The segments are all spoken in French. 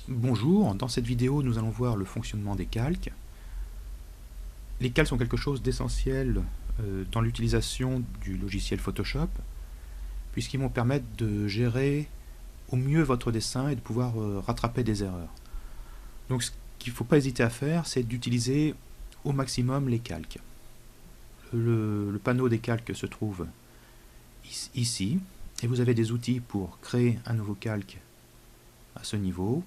Bonjour, dans cette vidéo nous allons voir le fonctionnement des calques. Les calques sont quelque chose d'essentiel dans l'utilisation du logiciel Photoshop, puisqu'ils vont permettre de gérer au mieux votre dessin et de pouvoir rattraper des erreurs. Donc ce qu'il ne faut pas hésiter à faire, c'est d'utiliser au maximum les calques. Le panneau des calques se trouve ici, et vous avez des outils pour créer un nouveau calque à ce niveau.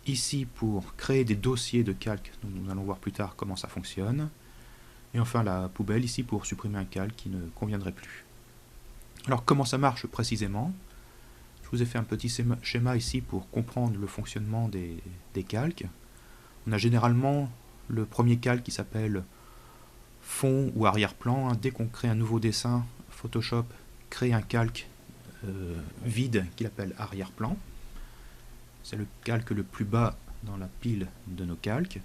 Ici pour créer des dossiers de calque, donc nous allons voir plus tard comment ça fonctionne. Et enfin la poubelle ici pour supprimer un calque qui ne conviendrait plus. Alors comment ça marche précisément? Je vous ai fait un petit schéma ici pour comprendre le fonctionnement des calques. On a généralement le premier calque qui s'appelle fond ou arrière-plan. Dès qu'on crée un nouveau dessin, Photoshop crée un calque vide qu'il appelle arrière-plan. C'est le calque le plus bas dans la pile de nos calques.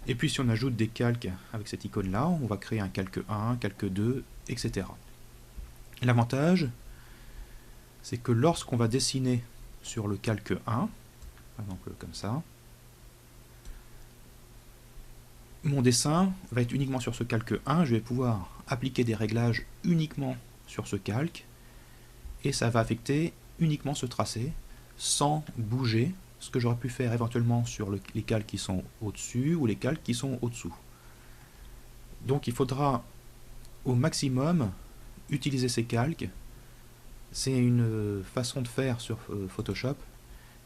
Et puis si on ajoute des calques avec cette icône-là, on va créer un calque 1, calque 2, etc. L'avantage, c'est que lorsqu'on va dessiner sur le calque 1, par exemple comme ça, mon dessin va être uniquement sur ce calque 1, je vais pouvoir appliquer des réglages uniquement sur ce calque, et ça va affecter uniquement ce tracé, sans bouger ce que j'aurais pu faire éventuellement sur les calques qui sont au-dessus ou les calques qui sont au-dessous. Donc il faudra au maximum utiliser ces calques. C'est une façon de faire sur Photoshop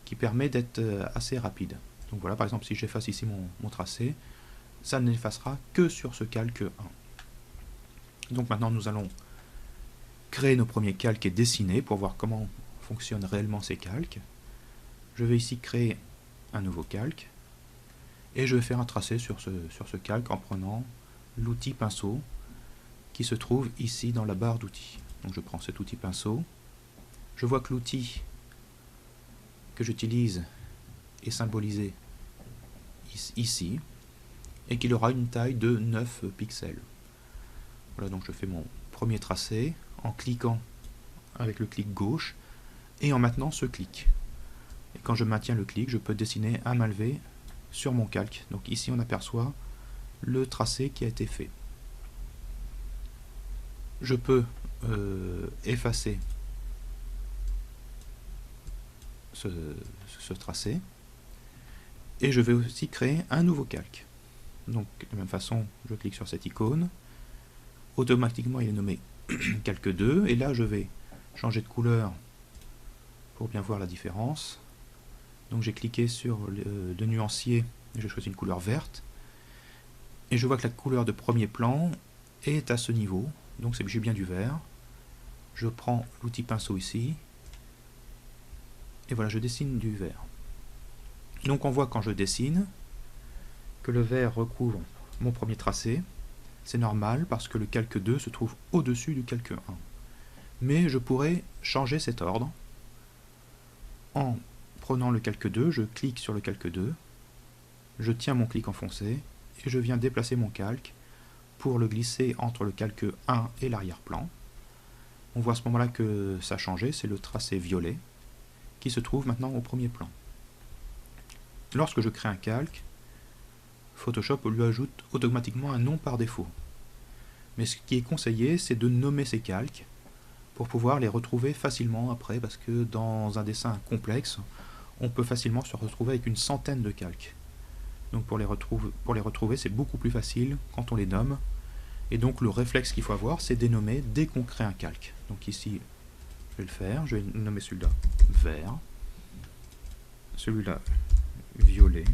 qui permet d'être assez rapide. Donc voilà, par exemple si j'efface ici mon tracé, ça n'effacera que sur ce calque 1. Donc maintenant nous allons créer nos premiers calques et dessiner pour voir comment fonctionnent réellement ces calques. Je vais ici créer un nouveau calque et je vais faire un tracé sur ce calque en prenant l'outil pinceau qui se trouve ici dans la barre d'outils. Donc je prends cet outil pinceau, je vois que l'outil que j'utilise est symbolisé ici et qu'il aura une taille de 9 pixels. Voilà, donc je fais mon premier tracé en cliquant avec le clic gauche et en maintenant ce clic. Et quand je maintiens le clic, je peux dessiner à main levée sur mon calque. Donc ici on aperçoit le tracé qui a été fait. Je peux effacer ce tracé et je vais aussi créer un nouveau calque. Donc de la même façon, je clique sur cette icône, automatiquement il est nommé calque 2 et là je vais changer de couleur pour bien voir la différence. Donc j'ai cliqué sur le nuancier et j'ai choisi une couleur verte et je vois que la couleur de premier plan est à ce niveau, donc j'ai bien du vert. Je prends l'outil pinceau ici et voilà, je dessine du vert. Donc on voit quand je dessine que le vert recouvre mon premier tracé. C'est normal parce que le calque 2 se trouve au-dessus du calque 1. Mais je pourrais changer cet ordre en prenant le calque 2, je clique sur le calque 2, je tiens mon clic enfoncé et je viens déplacer mon calque pour le glisser entre le calque 1 et l'arrière-plan. On voit à ce moment-là que ça a changé, c'est le tracé violet qui se trouve maintenant au premier plan. Lorsque je crée un calque, Photoshop lui ajoute automatiquement un nom par défaut. Mais ce qui est conseillé, c'est de nommer ces calques pour pouvoir les retrouver facilement après, parce que dans un dessin complexe, on peut facilement se retrouver avec une centaine de calques. Donc pour les retrouver, c'est beaucoup plus facile quand on les nomme. Et donc le réflexe qu'il faut avoir, c'est de les nommer dès qu'on crée un calque. Donc ici, je vais le faire, je vais nommer celui-là vert, celui-là violet,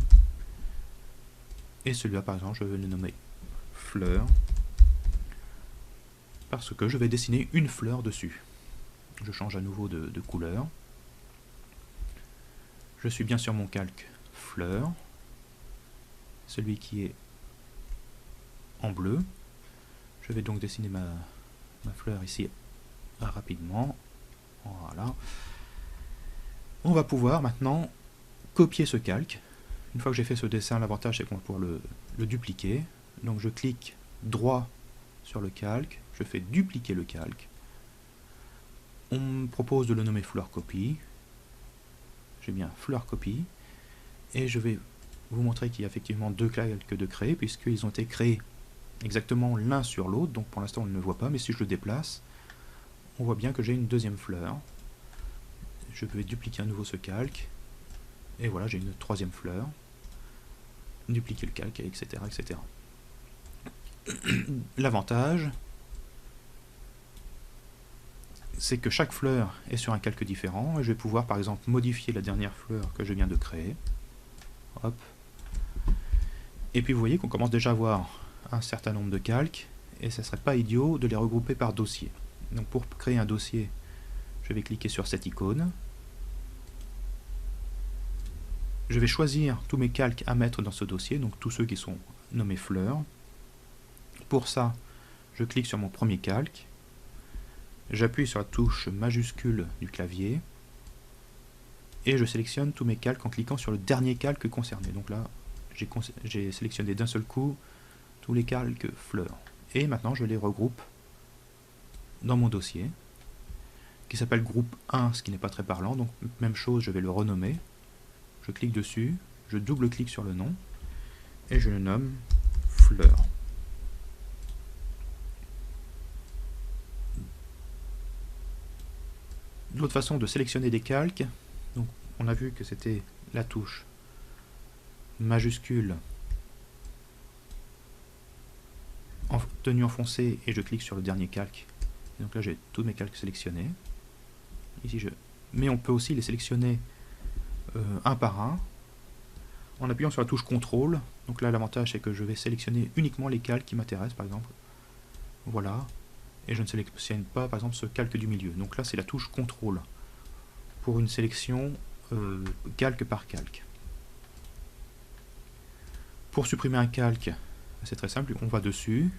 et celui-là par exemple, je vais le nommer fleur, parce que je vais dessiner une fleur dessus. Je change à nouveau de couleur. Je suis bien sur mon calque fleur, celui qui est en bleu. Je vais donc dessiner ma fleur ici rapidement. Voilà. On va pouvoir maintenant copier ce calque. Une fois que j'ai fait ce dessin, l'avantage c'est qu'on va pouvoir le dupliquer. Donc je clique droit sur le calque, je fais dupliquer le calque. On me propose de le nommer fleur copie. j'ai bien fleur copie, et je vais vous montrer qu'il y a effectivement deux calques de créer, puisqu'ils ont été créés exactement l'un sur l'autre, donc pour l'instant on ne le voit pas, mais si je le déplace, on voit bien que j'ai une deuxième fleur. Je vais dupliquer à nouveau ce calque, et voilà, j'ai une troisième fleur, dupliquer le calque, etc. etc. L'avantage, c'est que chaque fleur est sur un calque différent, et je vais pouvoir par exemple modifier la dernière fleur que je viens de créer. Hop. Et puis vous voyez qu'on commence déjà à avoir un certain nombre de calques, et ce ne serait pas idiot de les regrouper par dossier. Donc pour créer un dossier, je vais cliquer sur cette icône. Je vais choisir tous mes calques à mettre dans ce dossier, donc tous ceux qui sont nommés fleurs. Pour ça, je clique sur mon premier calque, j'appuie sur la touche majuscule du clavier, et je sélectionne tous mes calques en cliquant sur le dernier calque concerné. Donc là, j'ai sélectionné d'un seul coup tous les calques fleurs. Et maintenant, je les regroupe dans mon dossier, qui s'appelle groupe 1, ce qui n'est pas très parlant. Donc même chose, je vais le renommer. Je clique dessus, je double-clique sur le nom, et je le nomme fleurs. L'autre façon de sélectionner des calques, donc on a vu que c'était la touche majuscule tenue enfoncée, et je clique sur le dernier calque. Et donc là j'ai tous mes calques sélectionnés. Ici mais on peut aussi les sélectionner un par un en appuyant sur la touche contrôle. Donc là l'avantage c'est que je vais sélectionner uniquement les calques qui m'intéressent, par exemple. Voilà. Et je ne sélectionne pas par exemple ce calque du milieu. Donc là c'est la touche contrôle pour une sélection calque par calque. Pour supprimer un calque, c'est très simple, on va dessus,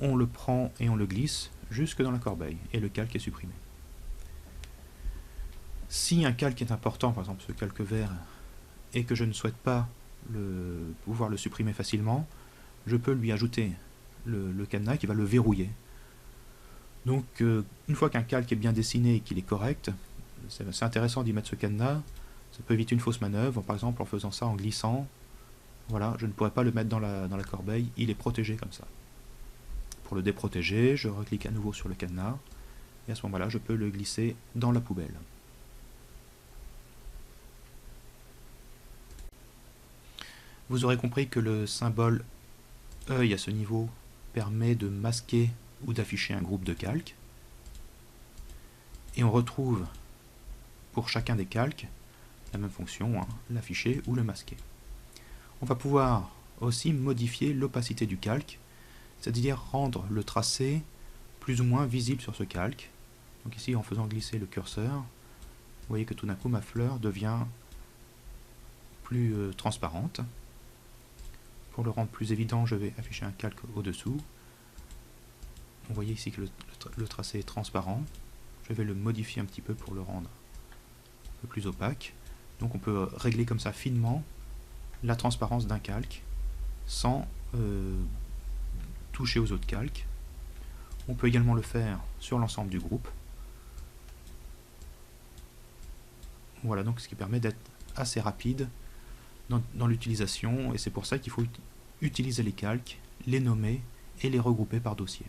on le prend et on le glisse jusque dans la corbeille, et le calque est supprimé. Si un calque est important, par exemple ce calque vert, et que je ne souhaite pas pouvoir le supprimer facilement, je peux lui ajouter le cadenas qui va le verrouiller. Donc une fois qu'un calque est bien dessiné et qu'il est correct, c'est intéressant d'y mettre ce cadenas. Ça peut éviter une fausse manœuvre, par exemple en faisant ça en glissant. Voilà, je ne pourrais pas le mettre dans la corbeille, il est protégé comme ça. Pour le déprotéger, je reclique à nouveau sur le cadenas, et à ce moment-là, je peux le glisser dans la poubelle. Vous aurez compris que le symbole œil à ce niveau permet de masquer ou d'afficher un groupe de calques. Et on retrouve pour chacun des calques la même fonction, hein, l'afficher ou le masquer. On va pouvoir aussi modifier l'opacité du calque, c'est-à-dire rendre le tracé plus ou moins visible sur ce calque. Donc ici, en faisant glisser le curseur, vous voyez que tout d'un coup ma fleur devient plus transparente. Pour le rendre plus évident, je vais afficher un calque au-dessous. Vous voyez ici que le tracé est transparent. Je vais le modifier un petit peu pour le rendre un peu plus opaque. Donc on peut régler comme ça finement la transparence d'un calque sans toucher aux autres calques. On peut également le faire sur l'ensemble du groupe. Voilà, donc ce qui permet d'être assez rapide dans l'utilisation, et c'est pour ça qu'il faut utiliser les calques, les nommer et les regrouper par dossier.